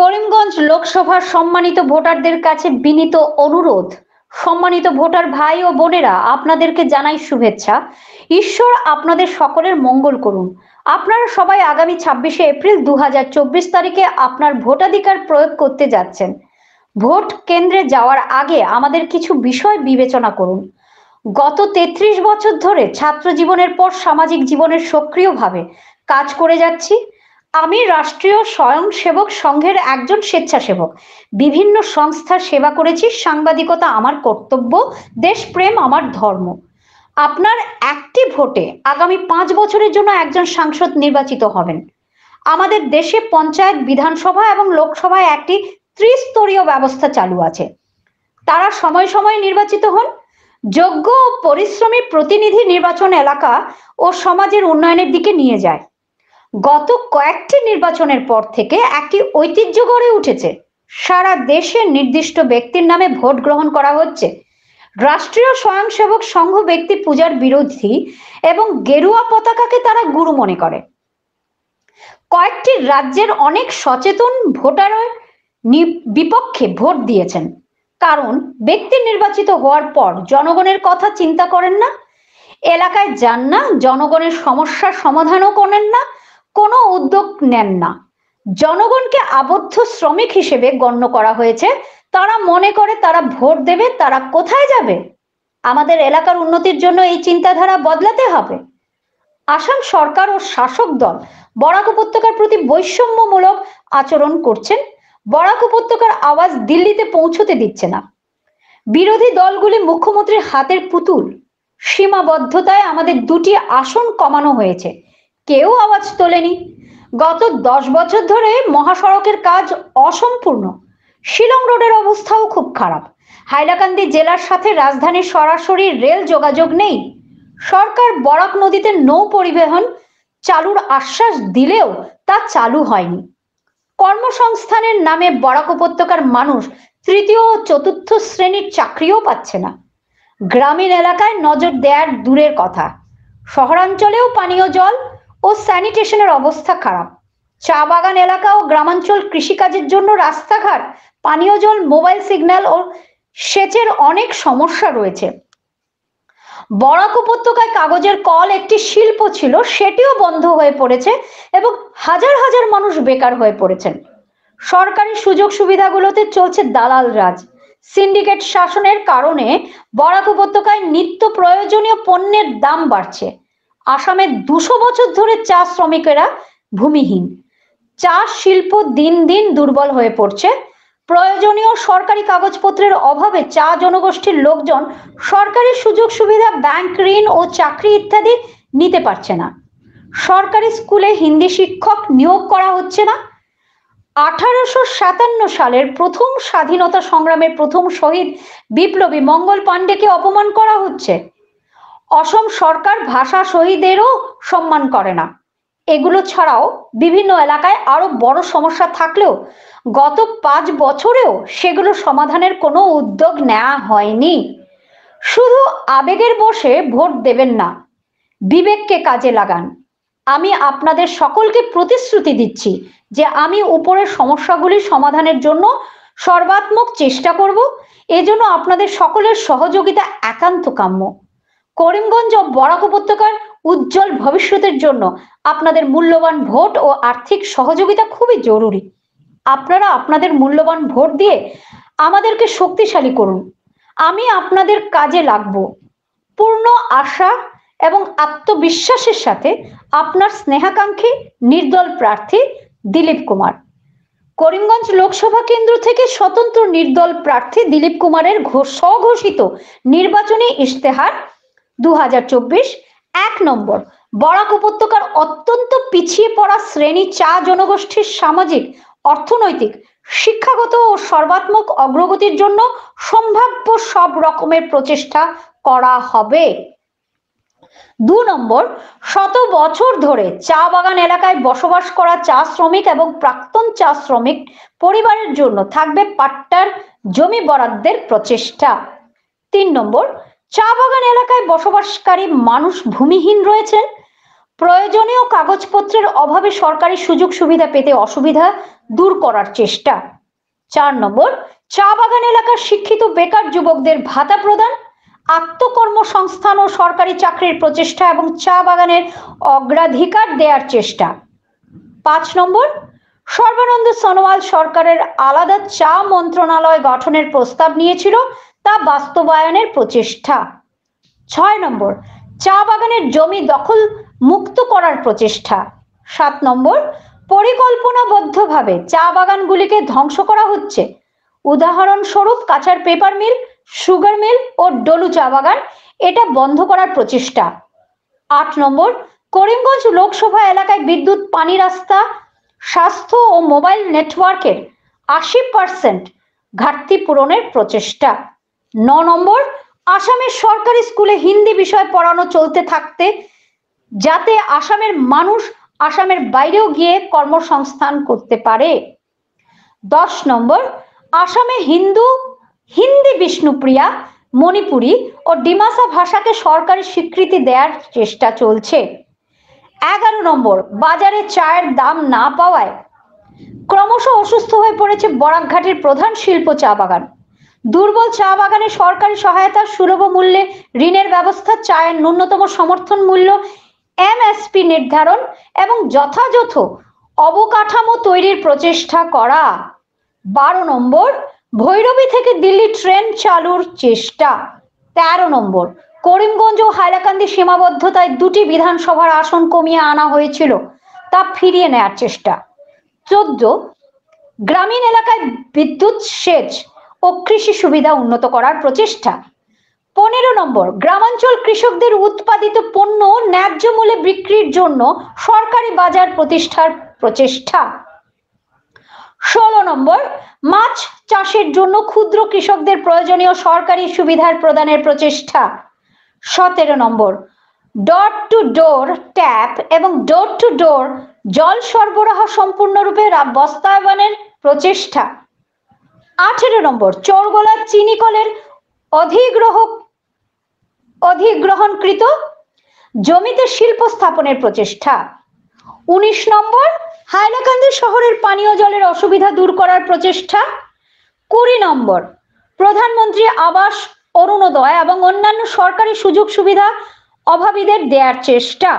করিমগঞ্জ লোকসভার সম্মানিত ভোটারদের কাছে বিনীত অনুরোধ। সম্মানিত ভোটার ভাই ও বোনেরা, আপনাদেরকে জানাই শুভেচ্ছা। ঈশ্বর আপনাদের সকলের মঙ্গল করুন। আপনারা সবাই আগামী 26শে এপ্রিল 2024 তারিখে আপনার ভোটাধিকার প্রয়োগ করতে যাচ্ছেন। ভোট কেন্দ্রে যাওয়ার আগে আমাদের কিছু বিষয় বিবেচনা করুন। গত 33 বছর ধরে ছাত্র জীবনের পর সামাজিক জীবনের সক্রিয়ভাবে কাজ করে যাচ্ছি। আমি রাষ্ট্রীয় স্বয়ংসেবক সংঘের একজন স্বেচ্ছাসেবক। বিভিন্ন সংস্থার সেবা করেছি। সাংবাদিকতা আমার কর্তব্য, দেশপ্রেম আমার ধর্ম। আপনার একটি ভোটে আগামী 5 বছরের জন্য একজন সাংসদ নির্বাচিত হবেন। আমাদের দেশে পঞ্চায়েত, বিধানসভা এবং লোকসভায় একটি ত্রিস্তরীয় ব্যবস্থা চালু আছে। তারা সময় সময় নির্বাচিত হন। যোগ্য ও পরিশ্রমী প্রতিনিধি নির্বাচন এলাকা ও সমাজের উন্নয়নের দিকে নিয়ে যায়। গত কয়েকটি নির্বাচনের পর থেকে একটি ঐতিহ্য গড়ে উঠেছে। সারা দেশে নির্দিষ্ট ব্যক্তির নামে ভোট গ্রহণ করা হচ্ছে। রাষ্ট্রীয় স্বয়ংসেবক সংঘ ব্যক্তি পূজার বিরোধী এবং গেরুয়া পতাকাকে তারা গুরু মনে করে। কয়েকটি রাজ্যের অনেক সচেতন ভোটারের বিপক্ষে ভোট দিয়েছেন, কারণ ব্যক্তি নির্বাচিত হওয়ার পর জনগণের কথা চিন্তা করেন না, এলাকায় যান না, জনগণের সমস্যার সমাধানও করেন না, কোনো উদ্যোগ নেন না। জনগণকে আবদ্ধ শ্রমিক হিসেবে গণ্য করা হয়েছে। তারা মনে করে তারা ভোট দেবে, তারা কোথায় যাবে? আমাদের এলাকার উন্নতির জন্য এই চিন্তাধারা বদলাতে হবে। আসাম সরকার ও শাসক দল বরাক উপত্যকার প্রতি বৈষম্যমূলক আচরণ করছেন। বরাক উপত্যকার আওয়াজ দিল্লিতে পৌঁছতে দিচ্ছে না। বিরোধী দলগুলি মুখ্যমন্ত্রীর হাতের পুতুল। সীমাবদ্ধতায় আমাদের 2টি আসন কমানো হয়েছে, কেউ আওয়াজ তোলেনি। গত 10 বছর ধরে মহাসড়কের কাজ অসম্পূর্ণ। শিলং রোডের অবস্থাও খুব খারাপ। হাইলাকান্দি জেলার সাথে রাজধানীর সরাসরি রেল যোগাযোগ নেই। সরকার বরাক নদীতে নৌ পরিবহন চালুর আশ্বাস দিলেও তা চালু হয়নি। কর্মসংস্থানের নামে বরাক উপত্যকার মানুষ তৃতীয় ও চতুর্থ শ্রেণীর চাকরিও পাচ্ছে না। গ্রামীণ এলাকায় নজর দেওয়ার দূরের কথা, শহরাঞ্চলেও পানীয় জল ও স্যানিটেশনের অবস্থা খারাপ। চা বাগান এলাকা ও গ্রামাঞ্চল কৃষিকাজের জন্য রাস্তাঘাট, পানীয় জল, মোবাইল সিগন্যাল ও সেচের অনেক সমস্যা রয়েছে। বরাক উপত্যকায় কাগজের কল একটি শিল্প ছিল, সেটিও বন্ধ হয়ে পড়েছে এবং হাজার হাজার মানুষ বেকার হয়ে পড়েছেন। সরকারি সুযোগ সুবিধাগুলোতে চলছে দালাল রাজ। সিন্ডিকেট শাসনের কারণে বরাক উপত্যকায় নিত্য প্রয়োজনীয় পণ্যের দাম বাড়ছে। আসামে 200 বছর ধরে চা শ্রমিকেরা ভূমিহীন। চা শিল্প দিন দিন দুর্বল হয়ে পড়ছে। প্রয়োজনীয় সরকারি কাগজপত্রের অভাবে চা জনগোষ্ঠীর লোকজন সরকারি সুযোগ সুবিধা, ব্যাংক ঋণ ও চাকরি ইত্যাদি নিতে পারছে না। সরকারি স্কুলে হিন্দি শিক্ষক নিয়োগ করা হচ্ছে না। 1857 সালের প্রথম স্বাধীনতা সংগ্রামের প্রথম শহীদ বিপ্লবী মঙ্গল পাণ্ডেকে অপমান করা হচ্ছে। অসম সরকার ভাষা শহীদেরও সম্মান করে না। এগুলো ছাড়াও বিভিন্ন এলাকায় আরো বড় সমস্যা থাকলেও গত 5 বছরেও সেগুলো সমাধানের কোনো উদ্যোগ নেওয়া হয়নি। শুধু আবেগের বশে ভোট দেবেন না, বিবেককে কাজে লাগান। আমি আপনাদের সকলকে প্রতিশ্রুতি দিচ্ছি যে আমি উপরের সমস্যাগুলি সমাধানের জন্য সর্বাত্মক চেষ্টা করব। এজন্য আপনাদের সকলের সহযোগিতা একান্ত কাম্য। করিমগঞ্জ ও বরাক উপত্যকার উজ্জ্বল ভবিষ্যতের জন্য আপনাদের মূল্যবান ভোট ও আর্থিক সহযোগিতা খুবই জরুরি। আপনারা আপনাদের মূল্যবান ভোট দিয়ে আমাদেরকে শক্তিশালী করুন। আমি আপনাদের কাজে লাগব। পূর্ণ আশা এবং আত্মবিশ্বাসের সাথে আপনার স্নেহাকাঙ্ক্ষী নির্দল প্রার্থী দিলীপ কুমার। করিমগঞ্জ লোকসভা কেন্দ্র থেকে স্বতন্ত্র নির্দল প্রার্থী দিলীপ কুমারের স্বঘোষিত নির্বাচনী ইশতেহার 2024। 1 নম্বর, বরাক উপত্যকার অত্যন্ত পিছিয়ে পড়া শ্রেণী চা জনগোষ্ঠীর সামাজিক, অর্থনৈতিক, শিক্ষাগত ও সর্বাত্মক অগ্রগতির জন্য সম্ভাব্য সব রকমের প্রচেষ্টা করা হবে। 2 নম্বর, শত বছর ধরে চা বাগান এলাকায় বসবাস করা চা শ্রমিক এবং প্রাক্তন চা শ্রমিক পরিবারের জন্য থাকবে পাট্টার জমি বরাদ্দের প্রচেষ্টা। 3 নম্বর, চা বাগান এলাকায় বসবাসকারী মানুষ ভূমিহীন রয়েছেন। প্রয়োজনীয় কাগজপত্রের অভাবে সরকারি সুযোগ সুবিধা পেতে অসুবিধা দূর করার চেষ্টা। 4 নম্বর, চা বাগান এলাকার শিক্ষিত বেকার যুবকদের ভাতা প্রদান, আত্মকর্মসংস্থান ও সরকারি চাকরির প্রচেষ্টা এবং চা বাগানের অগ্রাধিকার দেওয়ার চেষ্টা। 5 নম্বর, সর্বানন্দ সোনোয়াল সরকারের আলাদা চা মন্ত্রণালয় গঠনের প্রস্তাব নিয়েছিল, তা বাস্তবায়নের প্রচেষ্টা। 6 নম্বর, চা বাগানের জমি দখল মুক্ত করার প্রচেষ্টা। 7 নম্বর, পরিকল্পনাবদ্ধভাবে চা বাগানগুলিকে ধ্বংস করা হচ্ছে, উদাহরণস্বরূপ Cachar paper mill, sugar mill ও ডলু চা বাগান, এটা বন্ধ করার প্রচেষ্টা। 8 নম্বর, করিমগঞ্জ লোকসভা এলাকায় বিদ্যুৎ, পানি, রাস্তা, স্বাস্থ্য ও মোবাইল নেটওয়ার্কের 80% ঘাটতি পূরণের প্রচেষ্টা। 9 নম্বর, আসামের সরকারি স্কুলে হিন্দি বিষয় পড়ানো চলতে থাকতে, যাতে আসামের মানুষ আসামের বাইরেও গিয়ে কর্মসংস্থান করতে পারে। 10 নম্বর, আসামে হিন্দি, বিষ্ণুপ্রিয়া, মণিপুরি ও ডিমাসা ভাষাকে সরকারি স্বীকৃতি দেওয়ার চেষ্টা চলছে। 11 নম্বর, বাজারে চায়ের দাম না পাওয়ায় ক্রমশ অসুস্থ হয়ে পড়েছে বরাকঘাটের প্রধান শিল্প চা বাগান। দুর্বল চা বাগানে সরকারি সহায়তা, সুলভ মূল্যে ঋণের ব্যবস্থা, চায়ের ন্যূনতম সমর্থন মূল্য MSP নির্ধারণ এবং যথাযথ অবকাঠামো তৈরির প্রচেষ্টা করা। 12 নম্বর, ভৈরবী থেকে দিল্লি ট্রেন চালুর চেষ্টা। 13 নম্বর, করিমগঞ্জ ও হাইলাকান্দি সীমাবদ্ধতায় 2টি বিধানসভার আসন কমিয়ে আনা হয়েছিল, তা ফিরিয়ে নেওয়ার চেষ্টা। 14, গ্রামীণ এলাকায় বিদ্যুৎ, সেচ ও কৃষি সুবিধা উন্নত করার প্রচেষ্টা। 15 নম্বর, গ্রামাঞ্চল কৃষকদের উৎপাদিত পণ্য ন্যায্য মূল্যে বিক্রির জন্য সরকারি বাজার প্রতিষ্ঠার প্রচেষ্টা। 16 নম্বর, মাছ চাষের জন্য ক্ষুদ্র কৃষকদের প্রয়োজনীয় সরকারি সুবিধার প্রদানের প্রচেষ্টা। 17 নম্বর, ডোর টু ডোর ট্যাপ এবং ডোর টু ডোর জল সরবরাহ সম্পূর্ণরূপে বাস্তবায়নের প্রচেষ্টা। 18 নম্বর, চোরগোলা চিনি কলের অধিগ্রহণকৃত জমিতে শিল্প স্থাপনের প্রচেষ্টা। 19 নম্বর, হাইলাকান্দি শহরের পানীয় জলের অসুবিধা দূর করার প্রচেষ্টা। 20 নম্বর, প্রধানমন্ত্রী আবাস, অরুণোদয় এবং অন্যান্য সরকারি সুযোগ সুবিধা অভাবীদের দেওয়ার চেষ্টা।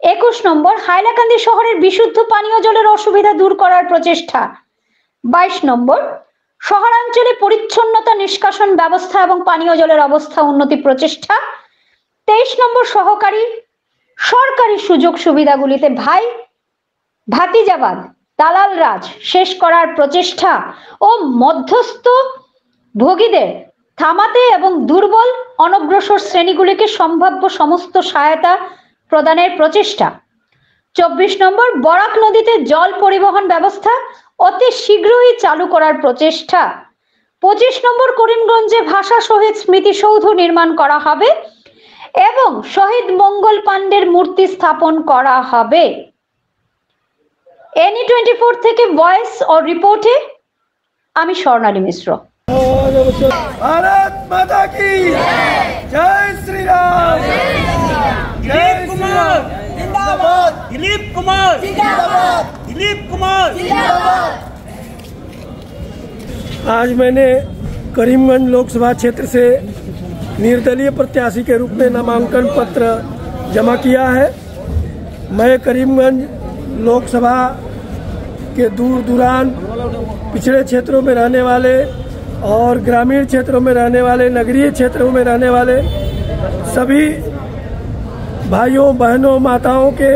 21 নম্বর, হাইলাকান্দি শহরের বিশুদ্ধ পানীয় জলের অসুবিধা দূর করার প্রচেষ্টা। 22 নম্বর, শহরাঞ্চলে পরিচ্ছন্নতা নিষ্কাশন ব্যবস্থা এবং পানীয় জলের অবস্থা উন্নতি প্রচেষ্টা। 23 নম্বর, সরকারি সুযোগ সুবিধাগুলিতে ভাতিজাবাদ, দালাল রাজ শেষ করার প্রচেষ্টা ও মধ্যস্থ ভোগীদের থামাতে এবং দুর্বল অনগ্রসর শ্রেণীগুলিকে সম্ভাব্য সমস্ত সহায়তা প্রদানের প্রচেষ্টা। 24 নম্বর, বরাক নদীতে জল পরিবহন ব্যবস্থা অতি শীঘ্রই চালু করার প্রচেষ্টা। 25 নম্বর, করিমগঞ্জে ভাষা শহীদ স্মৃতিসৌধ নির্মাণ করা হবে এবং শহীদ মঙ্গল পাণ্ডের মূর্তি স্থাপন করা হবে। এনি 24 থেকে ভয়েস ও রিপোর্টে আমি স্বর্ণালী মিশ্র। भारत माता की जय श्री राम। दिलीप कुमार जिंदाबाद, दिलीप कुमार जिंदाबाद, दिलीप कुमार जिंदाबाद। आज मैंने करीमगंज लोकसभा क्षेत्र से निर्दलीय प्रत्याशी के रूप में नामांकन पत्र जमा किया है। मैं करीमगंज लोकसभा के दूर दूरान पिछड़े क्षेत्रों में रहने वाले और ग्रामीण क्षेत्रों में रहने वाले, नगरीय क्षेत्रों में रहने वाले सभी भाइयों, बहनों, माताओं के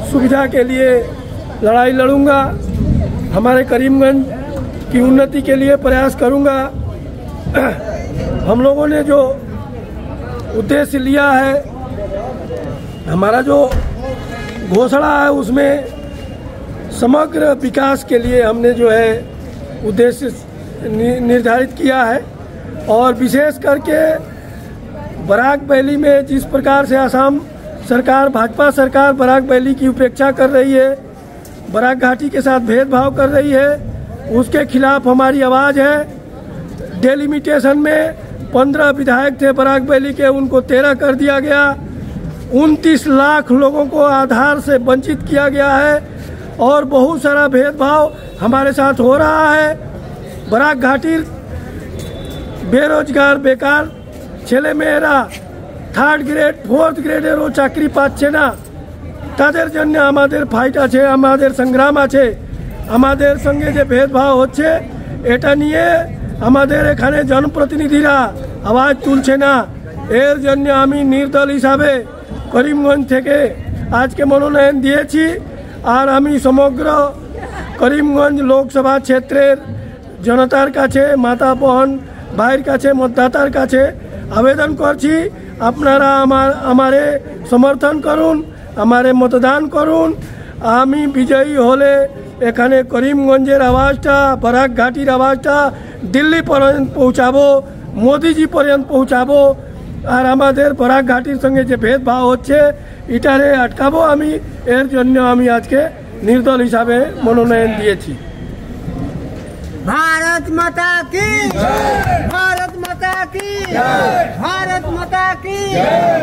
सुविधा के लिए लड़ाई लड़ूंगा। हमारे करीमगंज की उन्नति के लिए प्रयास करूंगा। हम लोगों ने जो उद्देश्य लिया है, हमारा जो घोषणा है, उसमें समग्र विकास के लिए हमने जो है उद्देश्य निर्धारित किया है। और विशेष करके बराक वैली में जिस प्रकार से असम सरकार, भाजपा सरकार बराक वैली की उपेक्षा कर रही है, बराक घाटी के साथ भेदभाव कर रही है, उसके खिलाफ हमारी आवाज़ है। डेलिमिटेशन में 15 विधायक थे बराक वैली के, उनको 13 कर दिया गया। 29 लाख लोगों को आधार से वंचित किया गया है और बहुत सारा भेदभाव हमारे साथ हो रहा है। बराक घाटीर बेरोजगार बेकार ছেলেমেয়েরা 3rd গ্রেড 4th গ্রেডেরও চাকরি পাচ্ছে না। তাদের জন্য আমাদের ফাইট আছে, আমাদের সংগ্রাম আছে। আমাদের সঙ্গে যে ভেদভাব হচ্ছে এটা নিয়ে আমাদের এখানে জনপ্রতিনিধিরা আওয়াজ তুলছে না। এর জন্য আমি নির্দল হিসাবে করিমগঞ্জ থেকে আজকে মনোনয়ন দিয়েছি। আর আমি সমগ্র করিমগঞ্জ লোকসভা ক্ষেত্রের জনতার কাছে, মাতা বোন ভাইয়ের কাছে, মতদাতার কাছে আবেদন করছি, আপনারা আমারে সমর্থন করুন, আমারে মতদান করুন। আমি বিজয়ী হলে এখানে করিমগঞ্জের আওয়াজটা, বরাক ঘাটির আওয়াজটা দিল্লি পর্যন্ত পৌঁছাবো, মোদিজি পর্যন্ত পৌঁছাবো। আর আমাদের বরাক ঘাটির সঙ্গে যে ভেদভাব হচ্ছে এটারে আটকাবো আমি। এর জন্য আমি আজকে নির্দল হিসাবে মনোনয়ন দিয়েছি। भारत माता की जय, भारत माता की जय, भारत माता की जय।